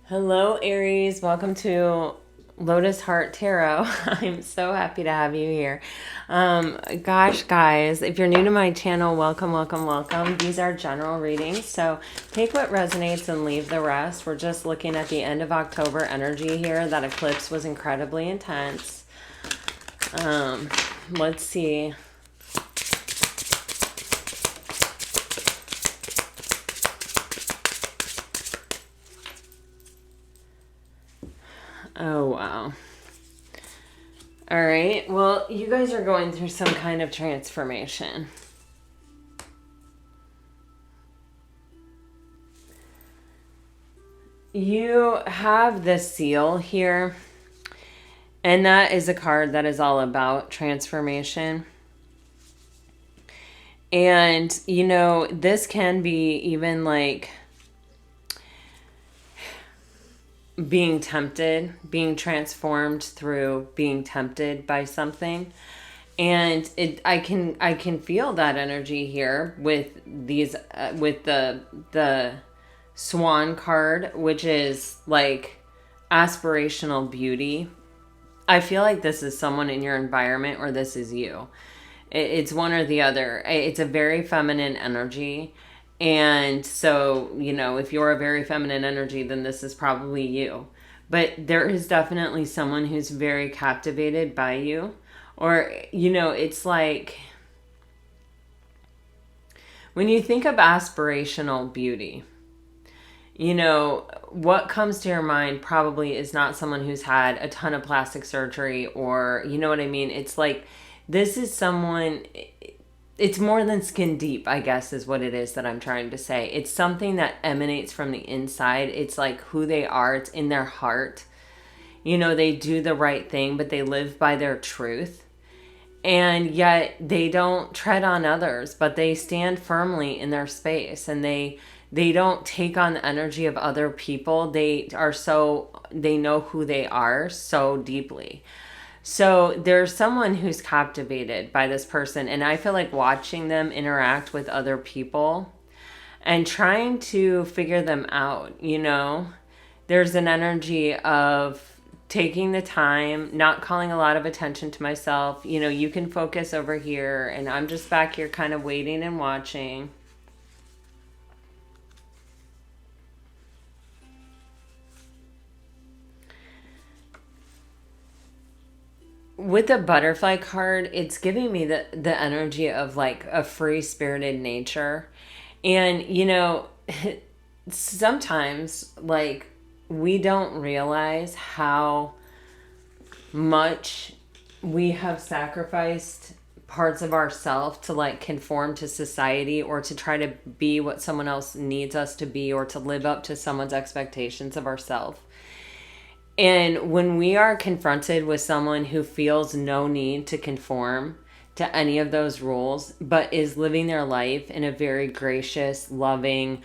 Hello, Aries. Welcome to Lotus Heart Tarot. I'm so happy to have you here. Gosh, guys, if you're new to my channel, welcome, welcome, welcome. These are general readings, so take what resonates and leave the rest. We're just looking at the end of October energy here. That eclipse was incredibly intense. Let's see. Oh, wow. All right. Well, you guys are going through some kind of transformation. You have the seal here, and that is a card that is all about transformation. And, this can be even like being tempted, being transformed through being tempted by something. And I can feel that energy here with these with the Swan card, which is like aspirational beauty. I feel like this is someone in your environment, or this is you. It's one or the other. It's a very feminine energy. And so, if you're a very feminine energy, then this is probably you. But there is definitely someone who's very captivated by you. Or, it's like when you think of aspirational beauty, what comes to your mind probably is not someone who's had a ton of plastic surgery, or, you know what I mean? It's like, this is someone, it's more than skin deep, I guess is what it is that I'm trying to say. It's something that emanates from the inside. It's like who they are. It's in their heart. They do the right thing, but they live by their truth. And yet they don't tread on others, but they stand firmly in their space, and they don't take on the energy of other people. They know who they are so deeply. So there's someone who's captivated by this person, and I feel like watching them interact with other people and trying to figure them out. There's an energy of taking the time, not calling a lot of attention to myself. You can focus over here, and I'm just back here kind of waiting and watching. With the butterfly card, it's giving me the energy of like a free-spirited nature. And sometimes like we don't realize how much we have sacrificed parts of ourselves to like conform to society, or to try to be what someone else needs us to be, or to live up to someone's expectations of ourselves. And when we are confronted with someone who feels no need to conform to any of those rules, but is living their life in a very gracious, loving,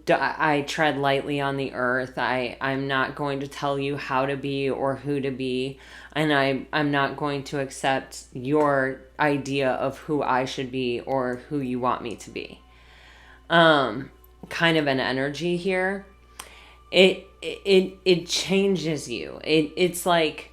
I tread lightly on the earth. I'm not going to tell you how to be or who to be. And I'm not going to accept your idea of who I should be or who you want me to be. Kind of an energy here. It changes you. It's like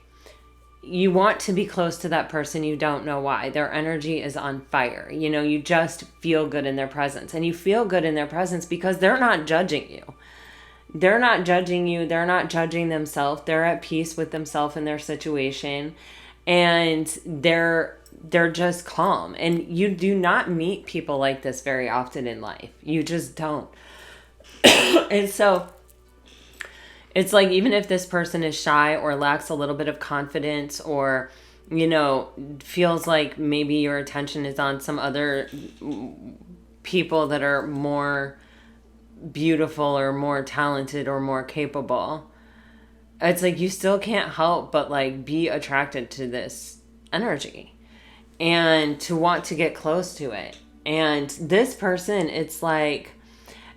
you want to be close to that person. You don't know why. Their energy is on fire. You just feel good in their presence. And you feel good in their presence because they're not judging you. They're not judging you. They're not judging themselves. They're at peace with themselves and their situation. And they're just calm. And you do not meet people like this very often in life. You just don't. And so it's like, even if this person is shy or lacks a little bit of confidence, or, feels like maybe your attention is on some other people that are more beautiful or more talented or more capable, it's like you still can't help but like be attracted to this energy and to want to get close to it. And this person, it's like,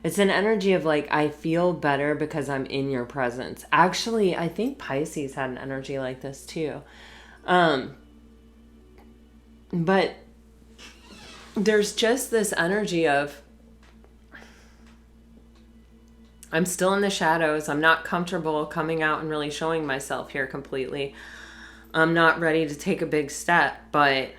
it's an energy of like, I feel better because I'm in your presence. Actually, I think Pisces had an energy like this too. But there's just this energy of, I'm still in the shadows. I'm not comfortable coming out and really showing myself here completely. I'm not ready to take a big step, but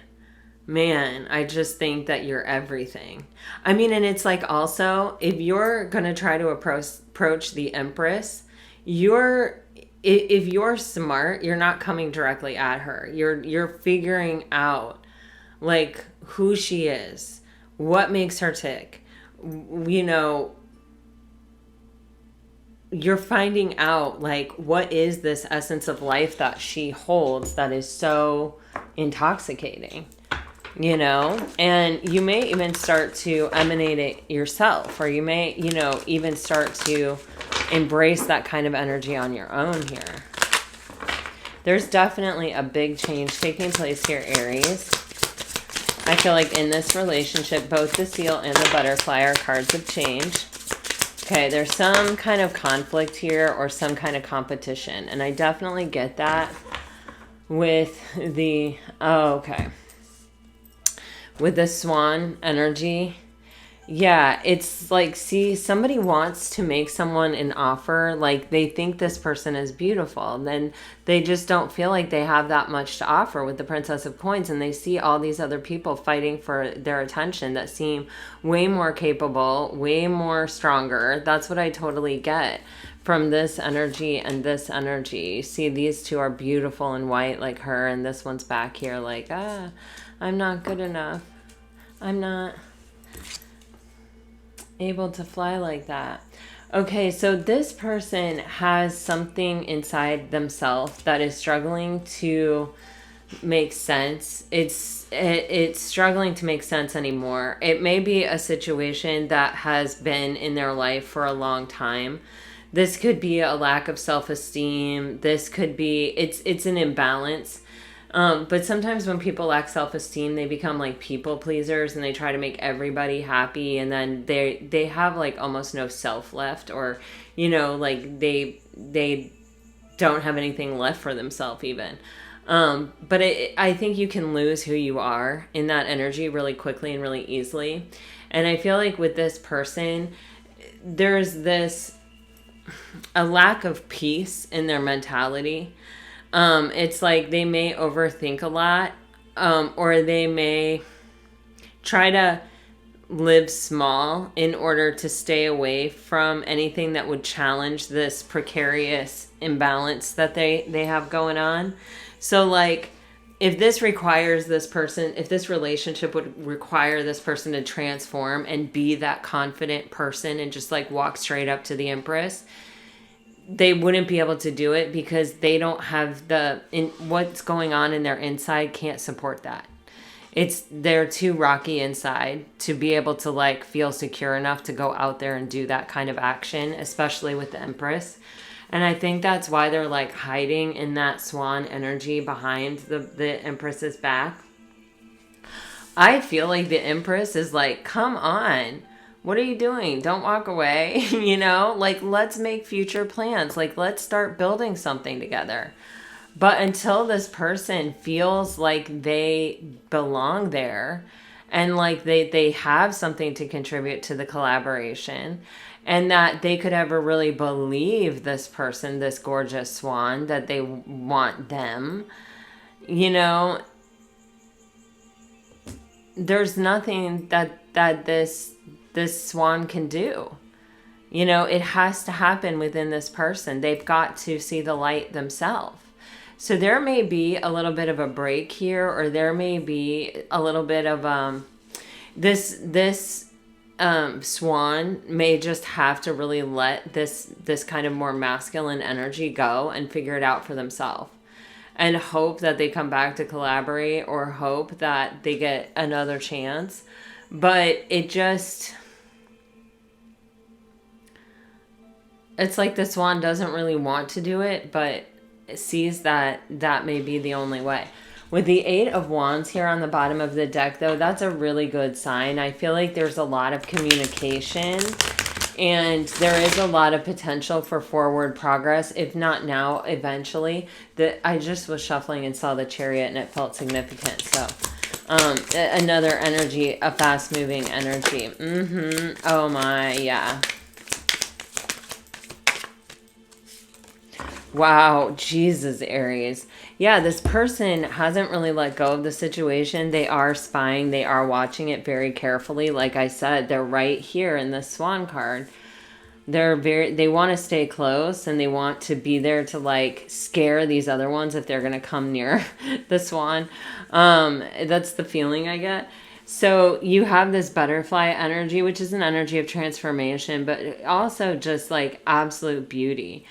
man, I just think that you're everything. I mean, and it's like also, if you're going to try to approach the Empress, if you're smart, you're not coming directly at her. You're figuring out like who she is, what makes her tick. You know, you're finding out like what is this essence of life that she holds that is so intoxicating, you know? And you may even start to emanate it yourself, or you may, you know, even start to embrace that kind of energy on your own here. There's definitely a big change taking place here, Aries. I feel like in this relationship, both the seal and the butterfly are cards of change. Okay, there's some kind of conflict here or some kind of competition. And I definitely get that with the, with the swan energy. Yeah, it's like, see, somebody wants to make someone an offer. Like they think this person is beautiful. Then they just don't feel like they have that much to offer with the Princess of Coins. And they see all these other people fighting for their attention that seem way more capable, way more stronger. That's what I totally get from this energy and this energy. See, these two are beautiful and white like her. And this one's back here like, I'm not good enough. I'm not able to fly like that. Okay, so this person has something inside themselves that is struggling to make sense. It's struggling to make sense anymore. It may be a situation that has been in their life for a long time. This could be a lack of self-esteem. This could be it's an imbalance. But sometimes when people lack self-esteem, they become like people pleasers and they try to make everybody happy. And then they have like almost no self left, or, you know, like they don't have anything left for themselves even. But I think you can lose who you are in that energy really quickly and really easily. And I feel like with this person, there's a lack of peace in their mentality. It's like they may overthink a lot, or they may try to live small in order to stay away from anything that would challenge this precarious imbalance that they have going on. So like, if this relationship would require this person to transform and be that confident person and just like walk straight up to the Empress, they wouldn't be able to do it because they don't have what's going on in their inside can't support that. They're too rocky inside to be able to like feel secure enough to go out there and do that kind of action, especially with the Empress. And I think that's why they're like hiding in that swan energy behind the Empress's back. I feel like the Empress is like, come on. What are you doing? Don't walk away. You know, like, let's make future plans. Like, let's start building something together. But until this person feels like they belong there and like they have something to contribute to the collaboration, and that they could ever really believe this person, this gorgeous swan, that they want them, you know, there's nothing that this swan can do. You know, it has to happen within this person. They've got to see the light themselves. So there may be a little bit of a break here, or there may be a little bit of this swan may just have to really let this kind of more masculine energy go and figure it out for themselves, and hope that they come back to collaborate, or hope that they get another chance. But it's like the swan doesn't really want to do it, but sees that may be the only way. With the 8 of Wands here on the bottom of the deck, though, that's a really good sign. I feel like there's a lot of communication, and there is a lot of potential for forward progress, if not now, eventually. I just was shuffling and saw the Chariot, and it felt significant. So another energy, a fast-moving energy. Oh my, yeah. Wow, Jesus, Aries. Yeah, this person hasn't really let go of the situation. They are spying, they are watching it very carefully. Like I said, they're right here in the Swan card. They want to stay close, and they want to be there to like scare these other ones if they're going to come near the Swan. That's the feeling I get. So you have this butterfly energy, which is an energy of transformation, but also just like absolute beauty.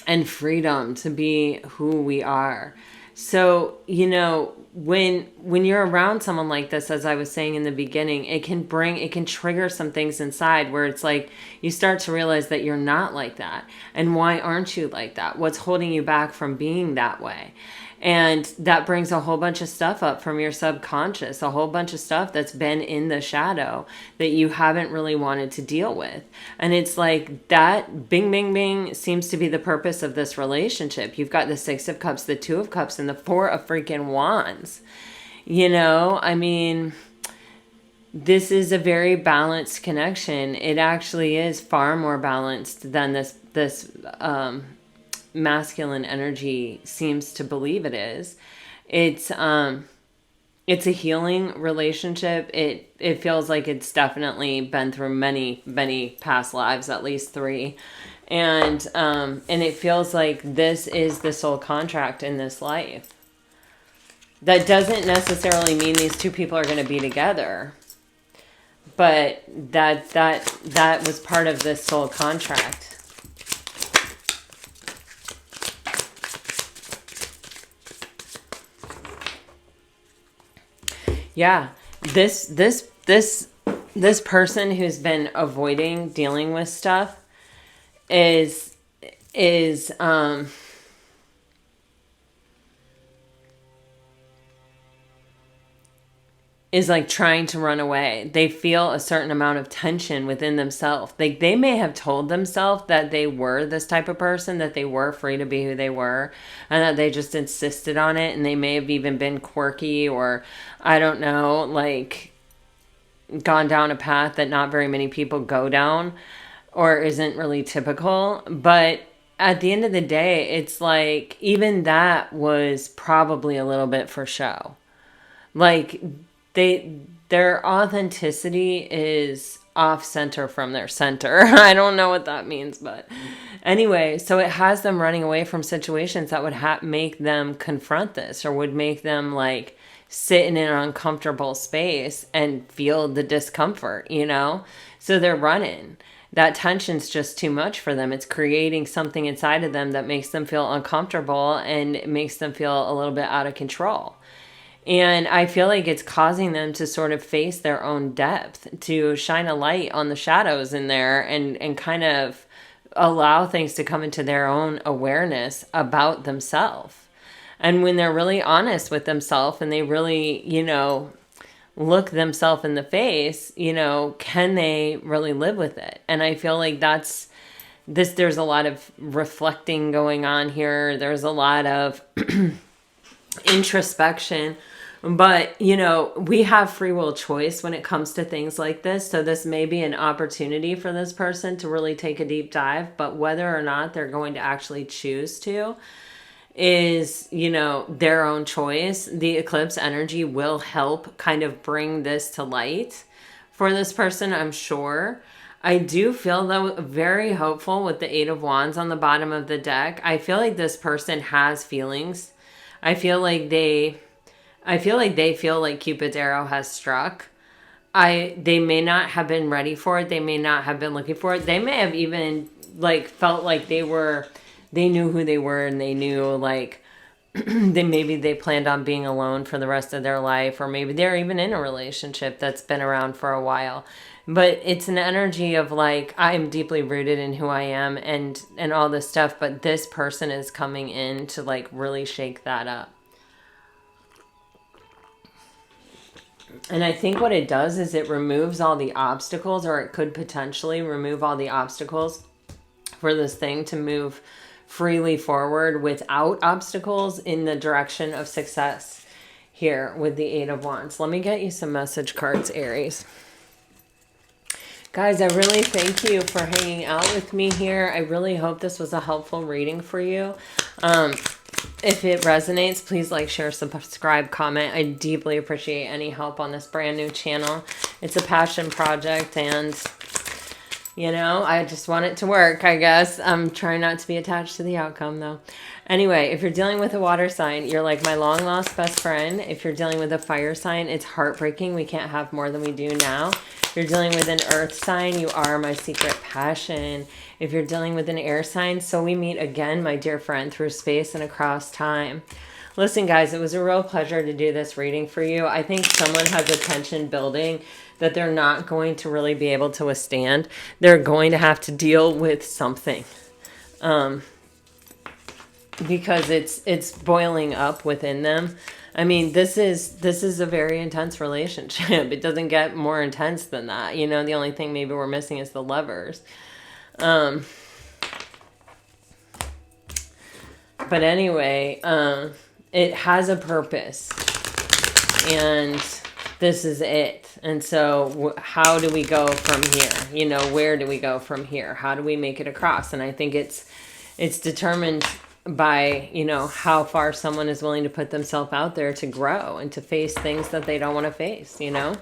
And freedom to be who we are. So, when you're around someone like this, as I was saying in the beginning, it can trigger some things inside where it's like you start to realize that you're not like that. And why aren't you like that? What's holding you back from being that way? And that brings a whole bunch of stuff up from your subconscious, a whole bunch of stuff that's been in the shadow that you haven't really wanted to deal with. And it's like that bing, bing, bing seems to be the purpose of this relationship. You've got the Six of Cups, the Two of Cups, and the Four of freaking Wands. I mean, this is a very balanced connection. It actually is far more balanced than this masculine energy seems to believe it is. It's a healing relationship. It feels like it's definitely been through many past lives, at least 3. And it feels like this is the soul contract in this life. That doesn't necessarily mean these two people are going to be together, but that was part of this soul contract. Yeah, this person who's been avoiding dealing with stuff is like trying to run away. They feel a certain amount of tension within themselves. They may have told themselves that they were this type of person, that they were free to be who they were, and that they just insisted on it. And they may have even been quirky, or I don't know, like gone down a path that not very many people go down, or isn't really typical. But at the end of the day, it's like even that was probably a little bit for show. Like their authenticity is off center from their center. I don't know what that means, but anyway, so it has them running away from situations that would make them confront this, or would make them like sit in an uncomfortable space and feel the discomfort, So they're running. That tension's just too much for them. It's creating something inside of them that makes them feel uncomfortable, and it makes them feel a little bit out of control. And I feel like it's causing them to sort of face their own depth, to shine a light on the shadows in there, and kind of allow things to come into their own awareness about themselves. And when they're really honest with themselves, and they really, look themselves in the face, can they really live with it? And I feel like there's a lot of reflecting going on here. There's a lot of introspection. But, we have free will choice when it comes to things like this. So this may be an opportunity for this person to really take a deep dive. But whether or not they're going to actually choose to is, their own choice. The eclipse energy will help kind of bring this to light for this person, I'm sure. I do feel, though, very hopeful with the 8 of Wands on the bottom of the deck. I feel like this person has feelings. I feel like they feel like Cupid's arrow has struck. They may not have been ready for it. They may not have been looking for it. They may have even like felt like they knew who they were, and they knew like maybe they planned on being alone for the rest of their life, or maybe they're even in a relationship that's been around for a while. But it's an energy of like, I'm deeply rooted in who I am and all this stuff. But this person is coming in to like really shake that up. And I think what it does is it removes all the obstacles, or it could potentially remove all the obstacles for this thing to move freely forward without obstacles in the direction of success here with the 8 of Wands. Let me get you some message cards, Aries. Guys, I really thank you for hanging out with me here. I really hope this was a helpful reading for you. If it resonates, please like, share, subscribe, comment. I deeply appreciate any help on this brand new channel. It's a passion project, and you know, I just want it to work, I guess. I'm trying not to be attached to the outcome, though. Anyway, if you're dealing with a water sign, you're like my long-lost best friend. If you're dealing with a fire sign, it's heartbreaking. We can't have more than we do now. If you're dealing with an earth sign, you are my secret passion. If you're dealing with an air sign, so we meet again, my dear friend, through space and across time. Listen, guys, it was a real pleasure to do this reading for you. I think someone has a tension building that they're not going to really be able to withstand. They're going to have to deal with something. Because it's boiling up within them. I mean, this is a very intense relationship. It doesn't get more intense than that. You know, the only thing maybe we're missing is the lovers. But anyway, it has a purpose. And this is it. And so how do we go from here? You know, where do we go from here? How do we make it across? And I think it's determined by, you know, how far someone is willing to put themselves out there to grow and to face things that they don't want to face, you know?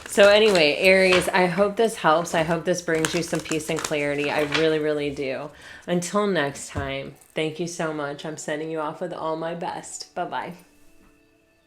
So anyway, Aries, I hope this helps. I hope this brings you some peace and clarity. I really, really do. Until next time, thank you so much. I'm sending you off with all my best. Bye-bye.